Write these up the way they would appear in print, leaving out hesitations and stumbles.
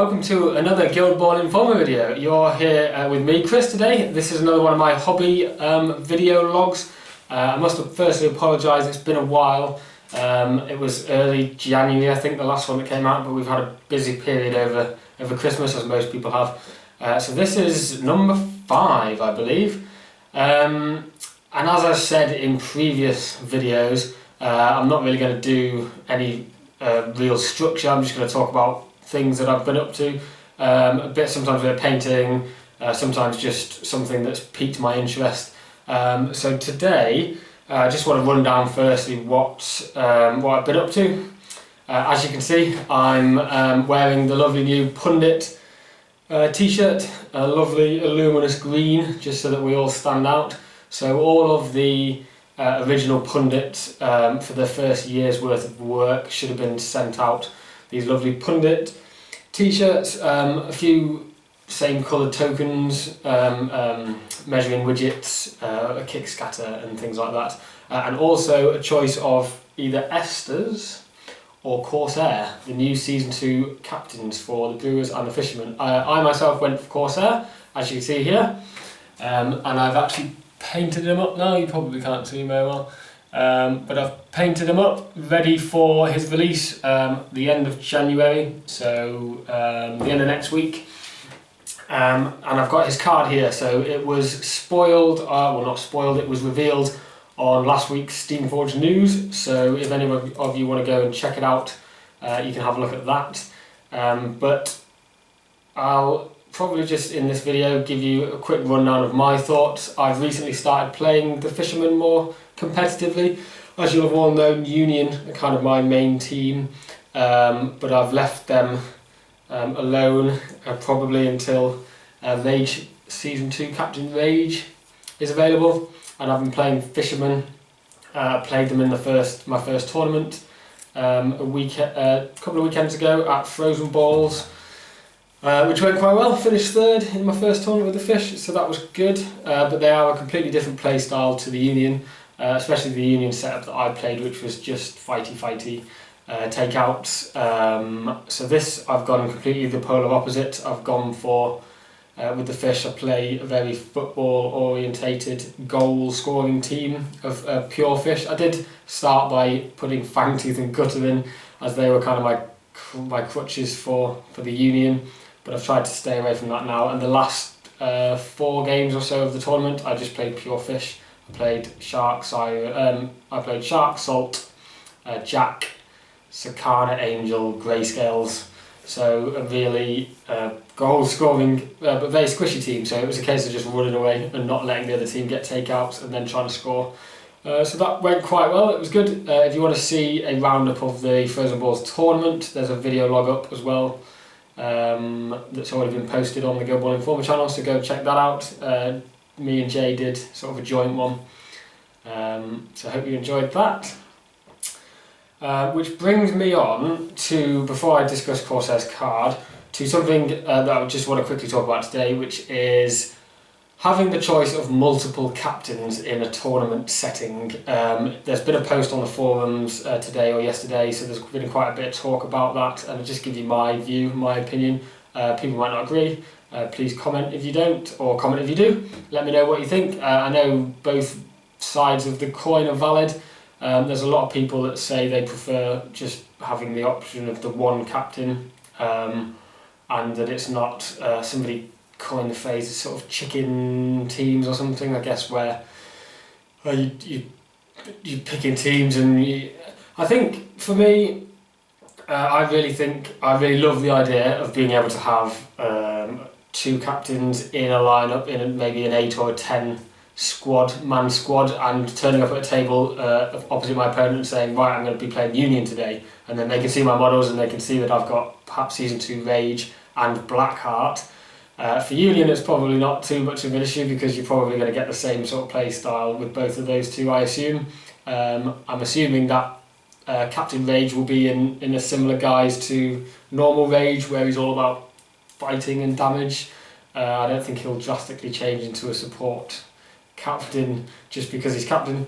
welcome to another Guild Ball Informer video. You're here with me, Chris, today. This is another one of my hobby video logs. I must firstly apologise, it's been a while. It was early January, I think, the last one that came out, but we've had a busy period over Christmas, as most people have. So this is number 5, I believe. And as I've said in previous videos, I'm not really going to do any real structure. I'm just going to talk about things that I've been up to, sometimes a bit of painting, sometimes just something that's piqued my interest. So today I just want to run down firstly what I've been up to. As you can see, I'm wearing the lovely new Pundit t-shirt, a lovely luminous green, just so that we all stand out. So all of the original Pundit for the first year's worth of work should have been sent out. These lovely Pundit t-shirts, a few same coloured tokens, measuring widgets, a kick scatter and things like that, and also a choice of either Esther's or Corsair, the new Season 2 captains for the Brewers and the Fishermen. I myself went for Corsair, as you can see here, and I've actually painted them up now. You probably can't see very well. But I've painted him up, ready for his release the end of January, so the end of next week. And I've got his card here, so it was spoiled, well not spoiled, it was revealed on last week's Steam Forge news, so if any of you want to go and check it out, you can have a look at that. But I'll probably just in this video give you a quick rundown of my thoughts. I've recently started playing the Fishermen more competitively. As you'll have all known, Union are kind of my main team, but I've left them alone probably until Rage Season 2 Captain Rage is available, and I've been playing Fishermen. Played them in my first tournament a couple of weekends ago at Frozen Balls, which went quite well. Finished 3rd in my first tournament with the fish, so that was good. But they are a completely different play style to the Union, especially the Union setup that I played, which was just fighty takeouts. So this I've gone completely the polar opposite. I've gone for with the fish, I play a very football orientated goal scoring team of pure fish. I did start by putting Fangtooth and Gutter in, as they were kind of my crutches for the Union, but I've tried to stay away from that now. And the last 4 games or so of the tournament, I just played pure fish. I played Shark, Salt, Jack, Sakana, Angel, Greyscales. So a really goal scoring but very squishy team, so it was a case of just running away and not letting the other team get takeouts and then trying to score. So that went quite well, it was good. If you want to see a roundup of the Frozen Balls tournament, there's a video log up as well that's already been posted on the Guild Ball Informer channel, so go check that out. Me and Jay did sort of a joint one, so I hope you enjoyed that. Which brings me on to, before I discuss Corsair's card, to something that I just want to quickly talk about today, which is having the choice of multiple captains in a tournament setting. There's been a post on the forums today or yesterday, so there's been quite a bit of talk about that, and I'll just give you my view, my opinion. People might not agree. Please comment if you don't, or comment if you do. Let me know what you think. I know both sides of the coin are valid. There's a lot of people that say they prefer just having the option of the one captain, and that it's not, somebody coined the phrase, sort of chicken teams or something, I guess, where you pick in teams. And I think for me, I really love the idea of being able to have 2 captains in a lineup, in maybe an 8 or a 10 man squad, and turning up at a table opposite my opponent and saying, right, I'm going to be playing Union today, and then they can see my models and they can see that I've got perhaps Season 2 Rage and Blackheart. For Union it's probably not too much of an issue, because you're probably going to get the same sort of play style with both of those two, I assume. I'm assuming that Captain Rage will be in a similar guise to normal Rage, where he's all about fighting and damage. I don't think he'll drastically change into a support captain just because he's captain,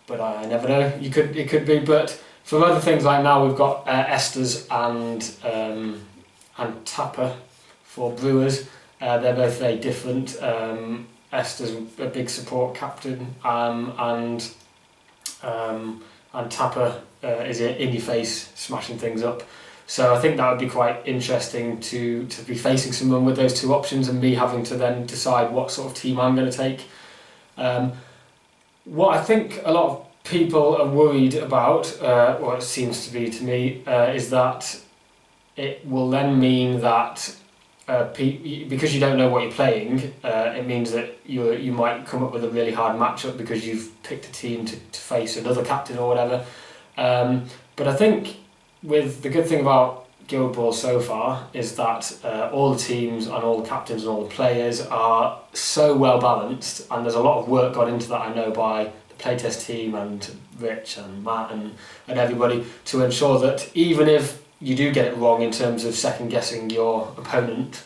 but I never know. It could be. But for other things, like now we've got Esther's and and Tapper for Brewers. They're both very different. Esther's a big support captain, and Tapper is in your face, smashing things up. So I think that would be quite interesting to be facing someone with those two options and me having to then decide what sort of team I'm going to take. What I think a lot of people are worried about, what it seems to be to me, is that it will then mean that because you don't know what you're playing, it means that you might come up with a really hard matchup because you've picked a team to face another captain or whatever. But I think with the good thing about Guild Ball so far is that all the teams and all the captains and all the players are so well balanced, and there's a lot of work gone into that, I know, by the playtest team and Rich and Matt and everybody, to ensure that even if you do get it wrong in terms of second guessing your opponent,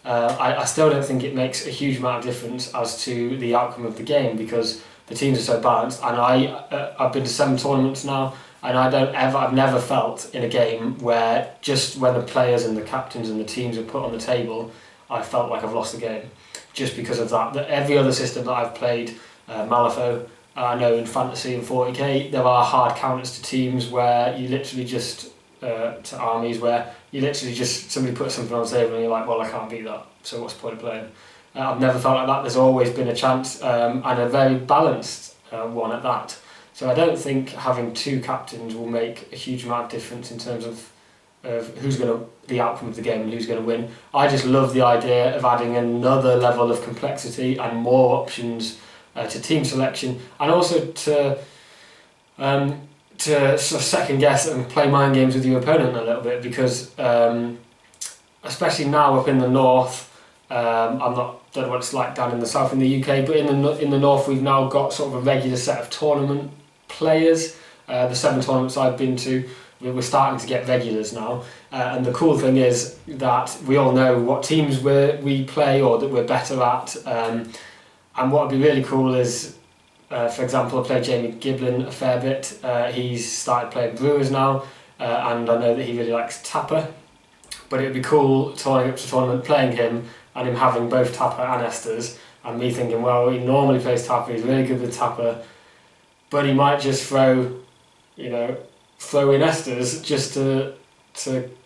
I still don't think it makes a huge amount of difference as to the outcome of the game, because the teams are so balanced. And I've been to 7 tournaments now, and I've never felt in a game where just when the players and the captains and the teams are put on the table, I felt like I've lost the game, just because of that. Every other system that I've played, Malifaux, I know in Fantasy and 40k, there are hard counters to teams where you literally just to armies where you literally just, somebody puts something on the table and you're like, well, I can't beat that, so what's the point of playing? I've never felt like that. There's always been a chance, and a very balanced one at that. So I don't think having 2 captains will make a huge amount of difference in terms of who's the outcome of the game and who's going to win. I just love the idea of adding another level of complexity and more options to team selection, and also to sort of second guess and play mind games with your opponent a little bit, because especially now up in the north, don't know what it's like down in the south in the UK, but in the north we've now got sort of a regular set of tournament players. The 7 tournaments I've been to, we're starting to get regulars now, and the cool thing is that we all know what teams we play or that we're better at, and what would be really cool is, for example, I played Jamie Giblin a fair bit. He's started playing Brewers now, and I know that he really likes Tapper, but it would be cool turning up to a tournament, playing him, and him having both Tapper and Esther's, and me thinking, well, he normally plays Tapper, he's really good with Tapper, but he might just throw in Esther's just to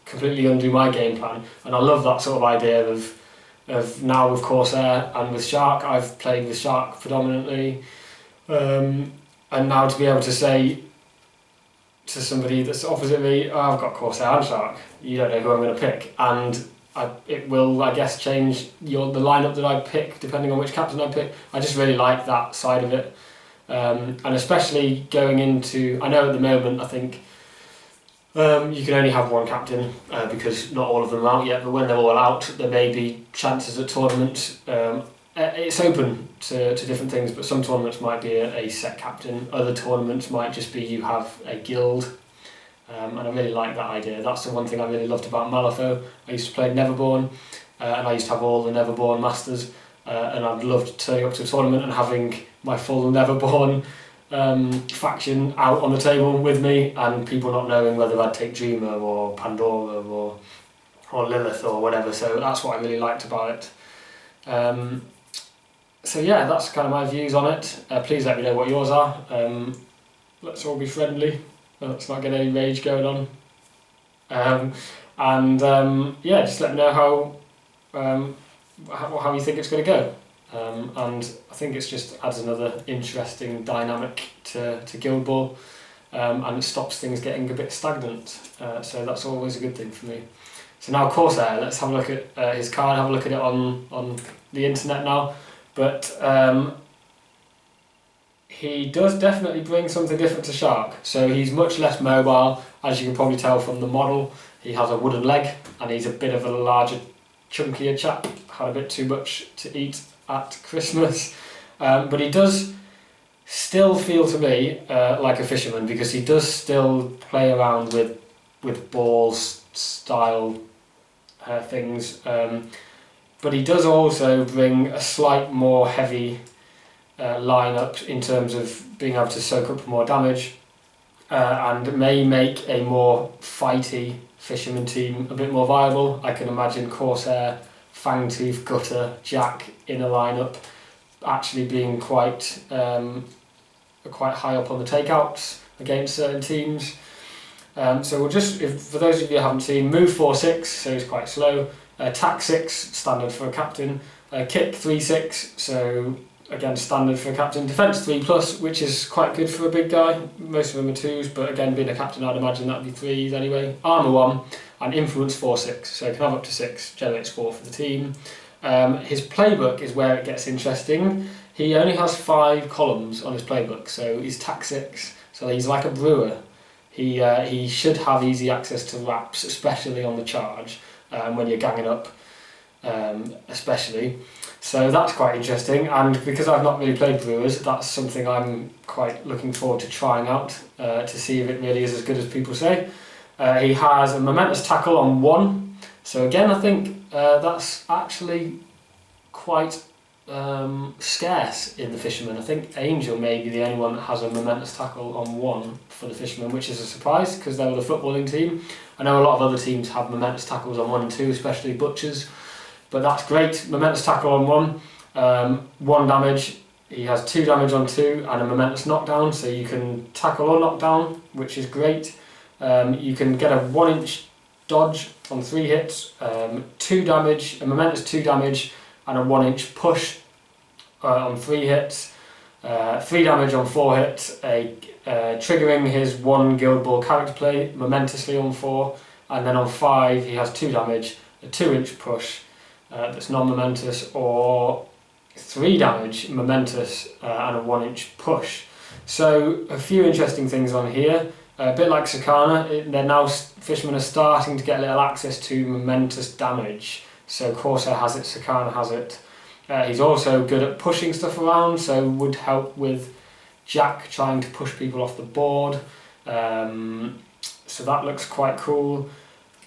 completely undo my game plan. And I love that sort of idea of now with Corsair and with Shark. I've played with Shark predominantly, and now to be able to say to somebody that's opposite me, oh, I've got Corsair and Shark, you don't know who I'm going to pick, and it will, I guess, change the lineup that I pick depending on which captain I pick. I just really like that side of it, and especially going into, I know at the moment I think you can only have 1 captain because not all of them are out yet, but when they're all out there may be chances at tournaments. It's open to different things, but some tournaments might be a set captain, other tournaments might just be you have a guild, and I really like that idea. That's the one thing I really loved about Malifaux. I used to play Neverborn, and I used to have all the Neverborn masters, and I've loved turning up to a tournament and having my full Neverborn faction out on the table with me, and people not knowing whether I'd take Dreamer or Pandora or Lilith or whatever. So that's what I really liked about it. So yeah, that's kind of my views on it. Please let me know what yours are. Let's all be friendly. Let's not get any rage going on. Yeah, just let me know how you think it's going to go. And I think it just adds another interesting dynamic to Guild Ball, and it stops things getting a bit stagnant. So that's always a good thing for me. So now Corsair, let's have a look at his card, have a look at it on the internet now. But he does definitely bring something different to Shark. So he's much less mobile, as you can probably tell from the model. He has a wooden leg, and he's a bit of a larger, chunkier chap. Had a bit too much to eat at Christmas. But he does still feel to me like a fisherman, because he does still play around with balls style things. But he does also bring a slight more heavy lineup in terms of being able to soak up more damage, and may make a more fighty Fisherman team a bit more viable. I can imagine Corsair, Fangtooth, Gutter, Jack in a lineup actually being quite high up on the takeouts against certain teams. So we'll just, for those of you who haven't seen, move 4-6, so he's quite slow. Tack 6, standard for a captain. Kick 3-6, so again standard for a captain. Defence 3+, which is quite good for a big guy. Most of them are 2s, but again being a captain I'd imagine that'd be 3s anyway. Armour 1 and Influence 4-6, so he can have up to 6, generates 4 for the team. His playbook is where it gets interesting. He only has 5 columns on his playbook, so he's Tack 6, so he's like a brewer. He should have easy access to wraps, especially on the charge, when you're ganging up, especially. So that's quite interesting, and because I've not really played brewers, that's something I'm quite looking forward to trying out, to see if it really is as good as people say. He has a momentous tackle on 1, so again I think that's actually quite scarce in the Fisherman. I think Angel may be the only one that has a momentous tackle on 1 for the Fisherman, which is a surprise because they were the footballing team. I know a lot of other teams have momentous tackles on 1 and 2, especially Butchers, but that's great. Momentous tackle on 1, 1 damage. He has 2 damage on 2 and a momentous knockdown, so you can tackle or knock down, which is great. You can get a 1-inch dodge on 3 hits, 2 damage, a momentous 2 damage, and a 1-inch push on 3 hits, 3 damage on 4 hits, triggering his 1 Guild Ball character play momentously on 4, and then on 5 he has 2 damage, a 2-inch push that's non-momentous, or 3 damage momentous and a 1-inch push. So a few interesting things on here. A bit like Sakana, they're now, Fishermen are starting to get a little access to momentous damage. So Corsair has it, Sakana has it. He's also good at pushing stuff around, so would help with Jack trying to push people off the board. So that looks quite cool.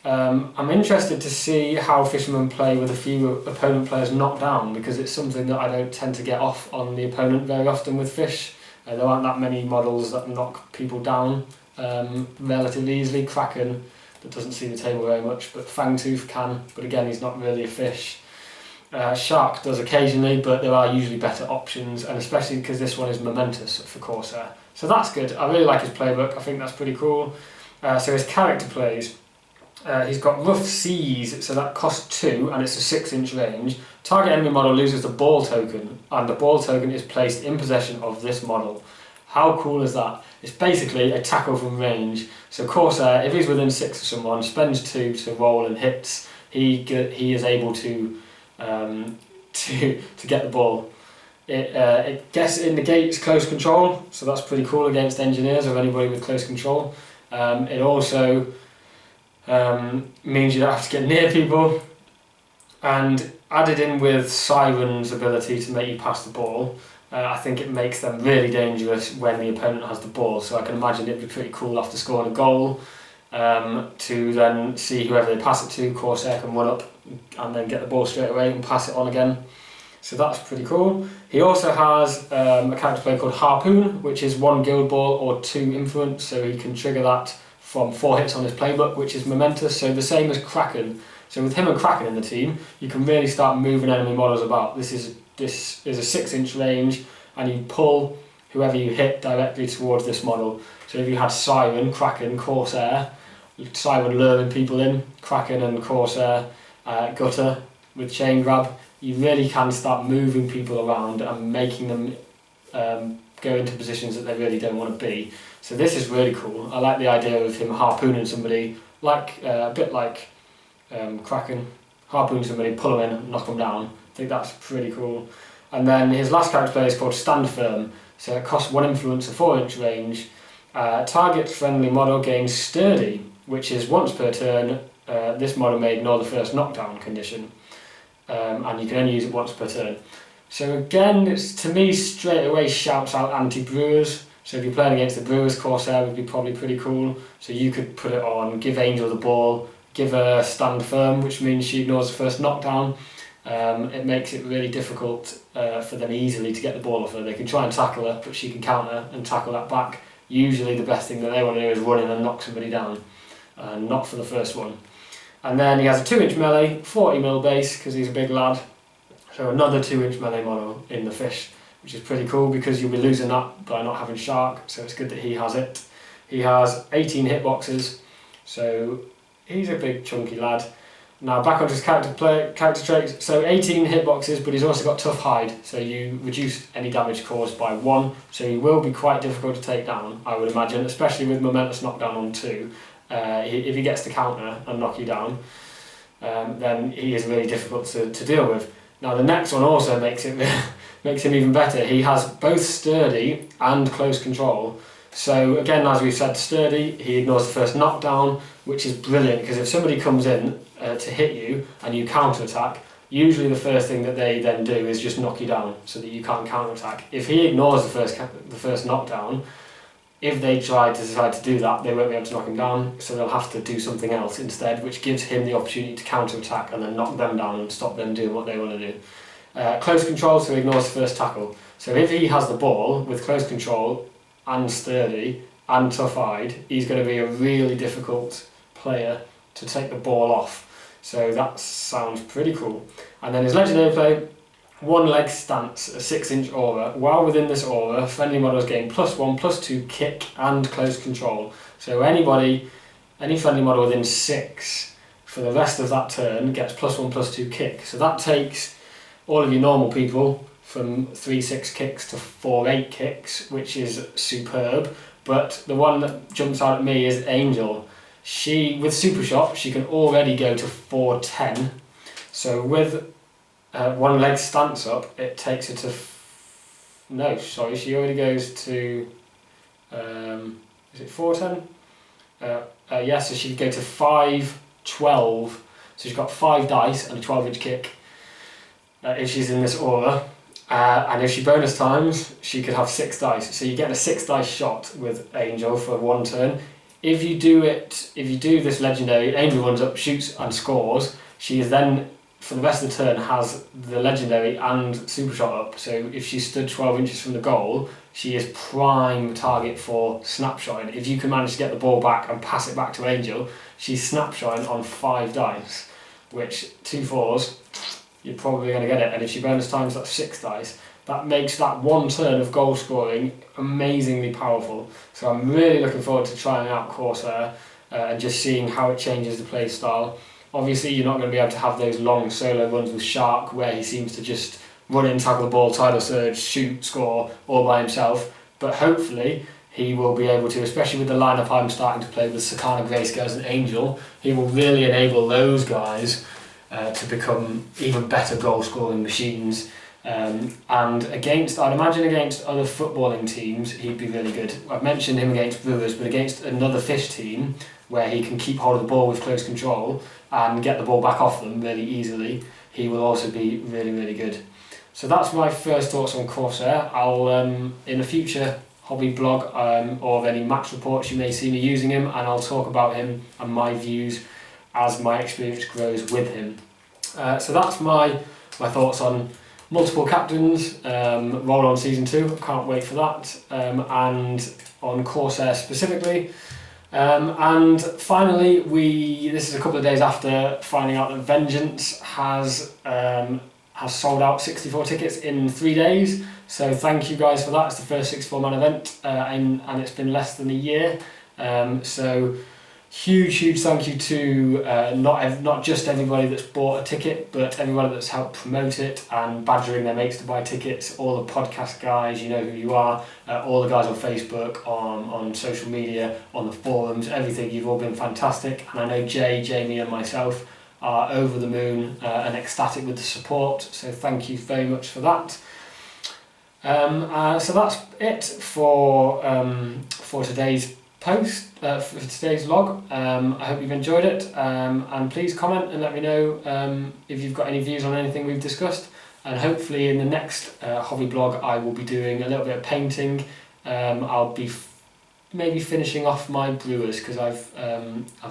I'm interested to see how Fishermen play with a few opponent players knocked down, because it's something that I don't tend to get off on the opponent very often with Fish. There aren't that many models that knock people down relatively easily. Kraken, that doesn't see the table very much, but Fangtooth can, but again he's not really a fish. Shark does occasionally, but there are usually better options, and especially because this one is momentous for Corsair. So that's good. I really like his playbook, I think that's pretty cool. So his character plays, he's got Rough Seas, so that costs 2 and it's a 6-inch range. Target enemy model loses the ball token, and the ball token is placed in possession of this model. How cool is that? It's basically a tackle from range. So Corsair, if he's within 6 of someone, spends 2 to roll and hits, he is able to get the ball. It negates close control, so that's pretty cool against engineers or anybody with close control. It also means you don't have to get near people, and added in with Siren's ability to make you pass the ball, I think it makes them really dangerous when the opponent has the ball. So I can imagine it'd be pretty cool after scoring a goal to then see whoever they pass it to. Corsair can run up and then get the ball straight away and pass it on again. So that's pretty cool. He also has a character play called Harpoon, which is 1 Guild Ball or 2 Influence, so he can trigger that from 4 hits on his playbook, which is momentous, so the same as Kraken. So with him and Kraken in the team, you can really start moving enemy models about. This is a 6-inch range, and you pull whoever you hit directly towards this model. So if you had Siren, Kraken, Corsair, Siren luring people in, Kraken and Corsair, Gutter with chain grab, you really can start moving people around and making them go into positions that they really don't want to be. So this is really cool. I like the idea of him harpooning somebody, like a bit like Kraken, harpoon somebody, pull them in, knock them down. I think that's pretty cool. And then his last character play is called Stand Firm, so it costs 1 influence, a 4-inch range. Target friendly model gains Sturdy, which is once per turn. This model may ignore the first knockdown condition, and you can only use it once per turn. So again, it's, to me, straight away shouts out anti-Brewers. So if you're playing against the Brewers, Corsair would be probably pretty cool. So you could put it on, give Angel the ball, give her Stand Firm, which means she ignores the first knockdown. It makes it really difficult for them easily to get the ball off her. They can try and tackle her, but she can counter and tackle that back. Usually the best thing that they want to do is run in and knock somebody down. and not for the first one. And then he has a 2-inch melee, 40mm base because he's a big lad. So another 2-inch melee mono in the fish, which is pretty cool because you'll be losing that by not having shark, so it's good that he has it. He has 18 hitboxes, so he's a big chunky lad. Now back onto his character traits, so 18 hitboxes, but he's also got tough hide, so you reduce any damage caused by 1, so he will be quite difficult to take down, I would imagine, especially with momentous knockdown on 2. If he gets to counter and knock you down, then he is really difficult to deal with. Now the next one also makes him even better. He has both sturdy and close control. So again, as we've said, sturdy, he ignores the first knockdown, which is brilliant because if somebody comes in to hit you and you counter attack, usually the first thing that they then do is just knock you down so that you can't counter attack. If he ignores the first knockdown, if they decide to do that, they won't be able to knock him down, so they'll have to do something else instead, which gives him the opportunity to counter attack and then knock them down and stop them doing what they want to do. Close control, so he ignores the first tackle. So if he has the ball with close control and sturdy and tough-eyed, he's going to be a really difficult player to take the ball off. So that sounds pretty cool. And then his legendary play, 1 leg stance, a 6-inch aura. While within this aura, friendly models gain +1/+2 kick and close control. So any friendly model within 6 for the rest of that turn gets +1/+2 kick. So that takes all of your normal people from 3-6 kicks to 4-8 kicks, which is superb. But the one that jumps out at me is Angel. With Super Shot, she can already go to 4-10. So with 1 leg stance up, it takes her to... she already goes to... is it 4-10? Yeah, so she'd go to 5-12. So she's got 5 dice and a 12-inch kick if she's in this aura. And if she bonus times, she could have 6 dice. So you get a 6 dice shot with Angel for 1 turn. If you do this legendary, Angel runs up, shoots and scores, she is then, for the rest of the turn, has the legendary and super shot up. So if she stood 12 inches from the goal, she is prime target for snapshotting. If you can manage to get the ball back and pass it back to Angel, she's snapshotting on 5 dice, which 2 4s, you're probably going to get it. And if she bonus times, that's 6 dice. That makes that 1 turn of goal scoring amazingly powerful. So I'm really looking forward to trying out Corsair and just seeing how it changes the play style. Obviously you're not going to be able to have those long solo runs with Shark where he seems to just run in, tackle the ball, tidal surge, shoot, score all by himself. But hopefully he will be able to, especially with the lineup I'm starting to play with Sakana, Grayscales and Angel, he will really enable those guys to become even better goal scoring machines. And I'd imagine against other footballing teams he'd be really good. I've mentioned him against Brewers, but against another fish team where he can keep hold of the ball with close control and get the ball back off them really easily, he will also be really, really good. So that's my first thoughts on Corsair. I'll in a future hobby blog or any match reports you may see me using him, and I'll talk about him and my views as my experience grows with him. So that's my thoughts on multiple captains, roll on season 2, can't wait for that, and on Corsair specifically. And finally, this is a couple of days after finding out that Vengeance has sold out 64 tickets in 3 days. So thank you guys for that. It's the first 64-man event, and it's been less than a year. So huge thank you to not just everybody that's bought a ticket, but everybody that's helped promote it and badgering their mates to buy tickets, all the podcast guys, you know who you are, all the guys on Facebook, on social media, on the forums, everything. You've all been fantastic, and I know Jay, Jamie and myself are over the moon and ecstatic with the support, so thank you very much for that. So that's it for today's post, for today's log. I hope you've enjoyed it, and please comment and let me know if you've got any views on anything we've discussed, and hopefully in the next hobby blog I will be doing a little bit of painting. I'll be maybe finishing off my Brewers because I've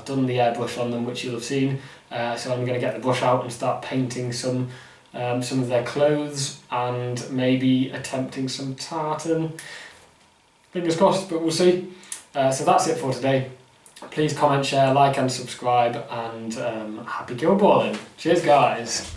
done the airbrush on them, which you'll have seen, so I'm going to get the brush out and start painting some of their clothes and maybe attempting some tartan. Fingers crossed, but we'll see. So that's it for today. Please comment, share, like and subscribe, and happy gilballing. Cheers guys.